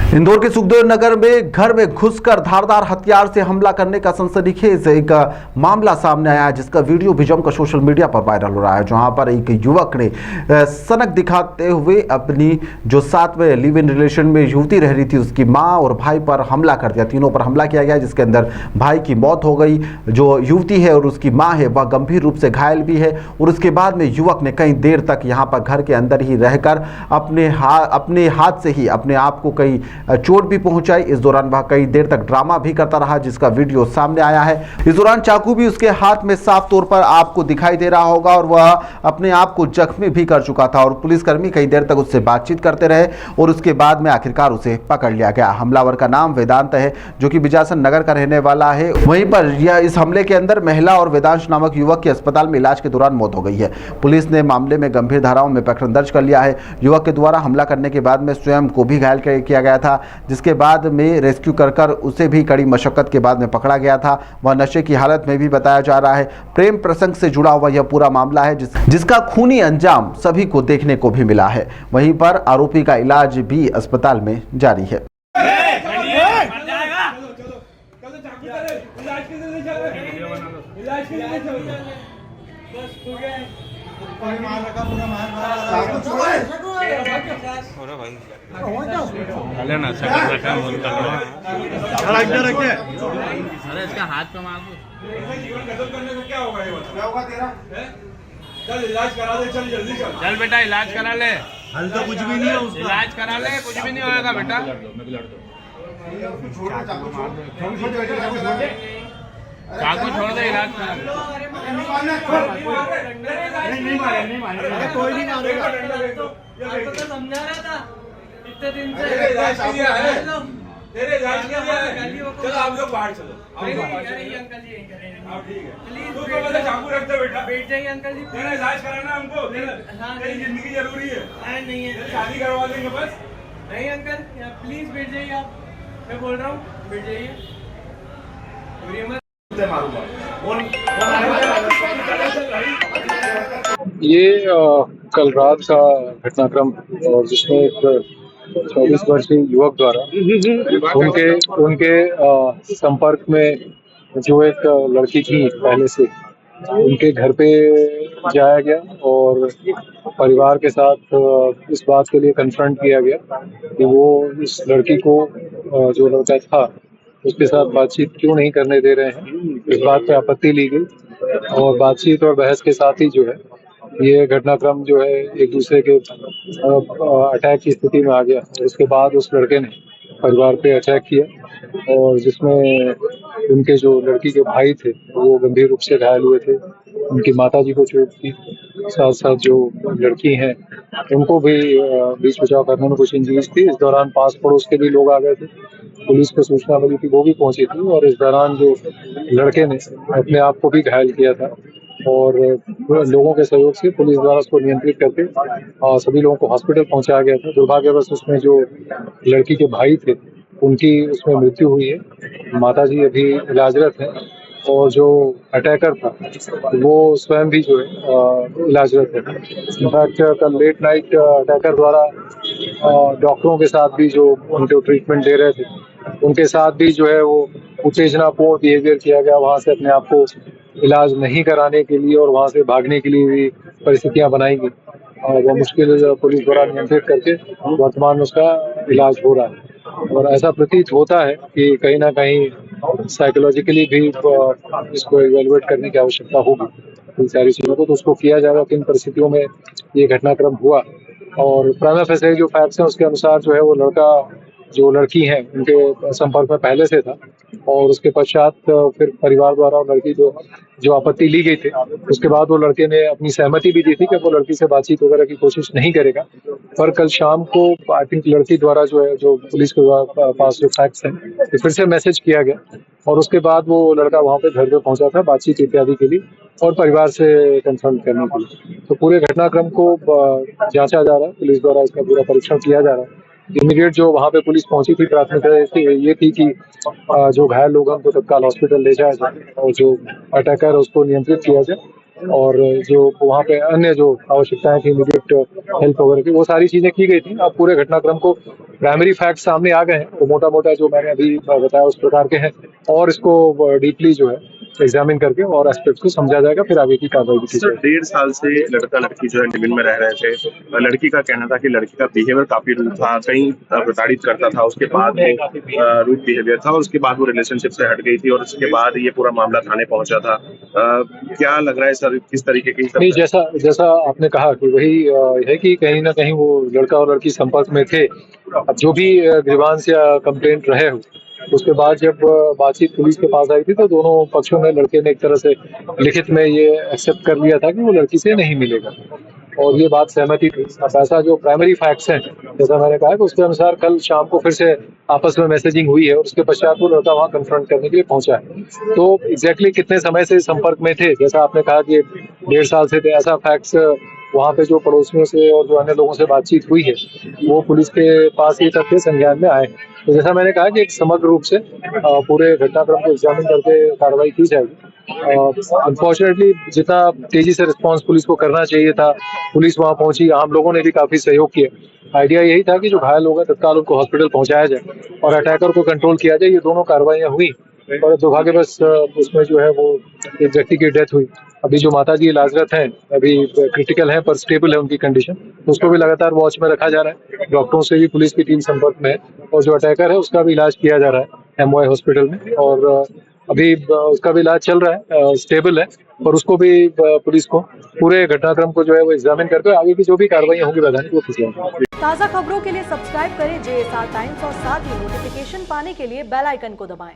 इंदौर के सुखदेव नगर में घर में घुसकर धारदार हथियार से हमला करने का सनसनीखेज एक मामला सामने आया है, जिसका वीडियो भी जमकर सोशल मीडिया पर वायरल हो रहा है। जहां पर एक युवक ने सनक दिखाते हुए अपनी जो साथ में लिव इन रिलेशन में युवती रह रही थी उसकी मां और भाई पर हमला कर दिया। तीनों पर हमला किया गया, जिसके अंदर भाई की मौत हो गई। जो युवती है और उसकी माँ है वह गंभीर रूप से घायल भी है। और उसके बाद में युवक ने कई देर तक यहाँ पर घर के अंदर ही रहकर अपने हाथ से ही अपने आप को कई चोट भी पहुंचाई। इस दौरान वह कई देर तक ड्रामा भी करता रहा, जिसका वीडियो सामने आया है। इस दौरान चाकू भी उसके हाथ में साफ तौर पर आपको दिखाई दे रहा होगा और वह अपने आप को जख्मी भी कर चुका था। और पुलिसकर्मी कई देर तक उससे बातचीत करते रहे और उसके बाद में आखिरकार उसे पकड़ लिया गया। हमलावर का नाम वेदांत है, जो कि बिजासन नगर का रहने वाला है। वहीं पर यह इस हमले के अंदर महिला और वेदांश नामक युवक की अस्पताल में इलाज के दौरान मौत हो गई है। पुलिस ने मामले में गंभीर धाराओं में प्रकरण दर्ज कर लिया है। युवक के द्वारा हमला करने के बाद में स्वयं को भी घायल किया गया था, जिसके बाद में रेस्क्यू कर उसे भी कड़ी मशक्कत के बाद में पकड़ा गया था। वह नशे की हालत में भी बताया जा रहा है। प्रेम प्रसंग से जुड़ा हुआ यह पूरा मामला है, जिसका खूनी अंजाम सभी को देखने को भी मिला है। वहीं पर आरोपी का इलाज भी अस्पताल में जारी है। अरे इसका हाथ पे मार दो। क्या होगा तेरा? चल इलाज करा दे, चल जल्दी चल बेटा इलाज करा ले। हल तो कुछ भी नहीं है उसका। इलाज करा ले, कुछ भी नहीं होएगा बेटा। चाकू छोड़ दे, इलाज करा ले। कोई नहीं मारेगा। तो समझा रहा था इतने दिन से। तेरे इलाज किया है, तेरे इलाज किया है। चलो आप लोग बाहर चलो। अंकल जी आप ठीक है। प्लीज तू तो मतलब चाकू रख दे बेटा। बैठ जाइए अंकल जी। तेरा इलाज कराना है हमको। तेरी जिंदगी जरूरी है। नहीं है, शादी करवा देंगे बस। नहीं अंकल, प्लीज बैठ जाइए आप। मैं बोल रहा हूँ बैठ जाइए। ये कल रात का घटनाक्रम और जिसमें एक 24 वर्षीय युवक द्वारा उनके संपर्क में जो एक लड़की थी पहले से, उनके घर पे जाया गया और परिवार के साथ इस बात के लिए कन्फ्रंट किया गया कि वो इस लड़की को जो लड़का था उसके साथ बातचीत क्यों नहीं करने दे रहे हैं। इस बात पे आपत्ति ली गई और बातचीत और बहस के साथ ही जो है ये घटनाक्रम जो है एक दूसरे के अटैक की स्थिति में आ गया। उसके बाद उस लड़के ने परिवार पे अटैक किया और जिसमें उनके जो लड़की के भाई थे वो गंभीर रूप से घायल हुए थे। उनकी माताजी को चोट थी, साथ साथ जो लड़की हैं उनको भी बीच बचाव करने में कुछ इंजरीज थी। इस दौरान पास पड़ोस के भी लोग आ गए थे, पुलिस को सूचना मिली थी, वो भी पहुंची थी और इस दौरान जो लड़के ने अपने आप को भी घायल किया था और लोगों के सहयोग से पुलिस द्वारा उसको नियंत्रित करके सभी लोगों को हॉस्पिटल पहुंचाया गया था। दुर्भाग्यवश उसमें जो लड़की के भाई थे उनकी उसमें मृत्यु हुई है। माताजी अभी इलाजरत हैं और जो अटैकर था वो स्वयं भी जो है इलाजरत है। इनफैक्ट कल लेट नाइट अटैकर द्वारा डॉक्टरों के साथ भी जो उनको ट्रीटमेंट दे रहे थे उनके साथ भी जो है वो उत्तेजनापूर्ण बिहेवियर किया गया। वहाँ से अपने आप को इलाज नहीं कराने के लिए और वहाँ से भागने के लिए भी परिस्थितियाँ बनाई गई। वह मुश्किल पुलिस द्वारा नियंत्रित करके वर्तमान उसका इलाज हो रहा है और ऐसा प्रतीत होता है कि कहीं ना कहीं साइकोलॉजिकली भी इसको इवेलुएट करने की आवश्यकता होगी इन सारी चीज़ों को। तो उसको किया जाएगा किन परिस्थितियों में ये घटनाक्रम हुआ और प्राइमा फेसी जो फैक्ट्स हैं उसके अनुसार जो है वो लड़का जो लड़की हैं उनके संपर्क में पहले से था और उसके पश्चात फिर परिवार द्वारा और लड़की जो आपत्ति ली गई थी उसके बाद वो लड़के ने अपनी सहमति भी दी थी कि वो लड़की से बातचीत वगैरह की कोशिश नहीं करेगा। पर कल शाम को आई थिंक लड़की द्वारा जो है जो पुलिस के पास जो फैक्ट्स हैं फिर से मैसेज किया गया और उसके बाद वो लड़का वहाँ पे घर पे पहुंचा था बातचीत इत्यादि के लिए और परिवार से कंसल्ट करने के लिए। तो पूरे घटनाक्रम को जांचा जा रहा है, पुलिस द्वारा इसका पूरा परीक्षण किया जा रहा है। इमीडिएट जो वहाँ पे पुलिस पहुंची थी प्राथमिकता ये थी कि जो घायल लोग हैं उनको तत्काल हॉस्पिटल ले जाया जाए और जो अटैकर है उसको नियंत्रित किया जाए और जो वहाँ पे अन्य जो आवश्यकताएं थी, इमीडिएट हेल्प वगैरह की, वो सारी चीजें की गई थी। अब पूरे घटनाक्रम को प्राइमरी फैक्ट सामने आ गए हैं, वो मोटा मोटा जो मैंने अभी बताया उस प्रकार के हैं, और इसको डीपली जो है एग्जामिन करके और एस्पेक्ट्स को समझा जाएगा, फिर आगे की कार्रवाई भी की सर जाएगी। 1.5 साल से लड़का लड़की जो है लिव-इन में रह रहे थे। लड़की का कहना था कि लड़की का बिहेवियर काफी रूड था, कहीं प्रताड़ित करता था, उसके बाद वो रूड बिहेवियर था और उसके बाद वो रिलेशनशिप से हट गई थी और उसके बाद ये पूरा मामला थाने पहुंचा था। क्या लग रहा है सर, किस तरीके की नहीं, जैसा आपने कहा कि वही है कि कहीं ना कहीं वो लड़का और लड़की संपर्क में थे। अब जो भी ग्रीवांस या कंप्लेंट रहे हो, उसके बाद जब बातचीत पुलिस के पास आई थी तो दोनों पक्षों में लड़के ने एक तरह से लिखित में ये एक्सेप्ट कर लिया था कि वो लड़की से नहीं मिलेगा, और ये बात सहमति थी। अब ऐसा जो प्राइमरी फैक्ट्स हैं, जैसा मैंने कहा कि उसके अनुसार कल शाम को फिर से आपस में मैसेजिंग हुई है और उसके पश्चात वो लड़का वहाँ कन्फ्रंट करने के लिए पहुंचा है। तो एग्जैक्टली कितने समय से संपर्क में थे, जैसा आपने कहा कि 1.5 साल से थे, ऐसा फैक्ट्स वहाँ पे जो पड़ोसियों से और जो अन्य लोगों से बातचीत हुई है, वो पुलिस के पास ये तथ्य संज्ञान में आए। तो जैसा मैंने कहा कि एक समग्र रूप से पूरे घटनाक्रम को एग्जामिन करके कार्रवाई की जाएगी। अनफॉर्चुनेटली जितना तेजी से रिस्पांस पुलिस को करना चाहिए था, पुलिस वहां पहुंची, आम लोगों ने भी काफी सहयोग किया। आइडिया यही था कि जो घायल लोग हैं तत्काल उनको हॉस्पिटल पहुंचाया जाए और अटैकर को कंट्रोल किया जाए। ये दोनों कार्रवाइयां हुई और दुर्भाग्यवश उसमें जो है वो एक व्यक्ति की डेथ हुई। अभी जो माता जी इलाजरत हैं, अभी क्रिटिकल हैं पर स्टेबल है उनकी कंडीशन, उसको भी लगातार वॉच में रखा जा रहा है। डॉक्टरों से भी पुलिस की टीम संपर्क में है और जो अटैकर है उसका भी इलाज किया जा रहा है MY हॉस्पिटल में, और अभी उसका भी इलाज चल रहा है, स्टेबल है। और उसको भी पुलिस को पूरे घटनाक्रम को जो है वो एग्जामिन करके आगे की जो भी कार्रवाई होंगी वैधानिक वो की जाएगी। ताज़ा खबरों के लिए सब्सक्राइब करें JSR टाइम्स और साथ ही नोटिफिकेशन पाने के लिए बेल आइकन को दबाएं।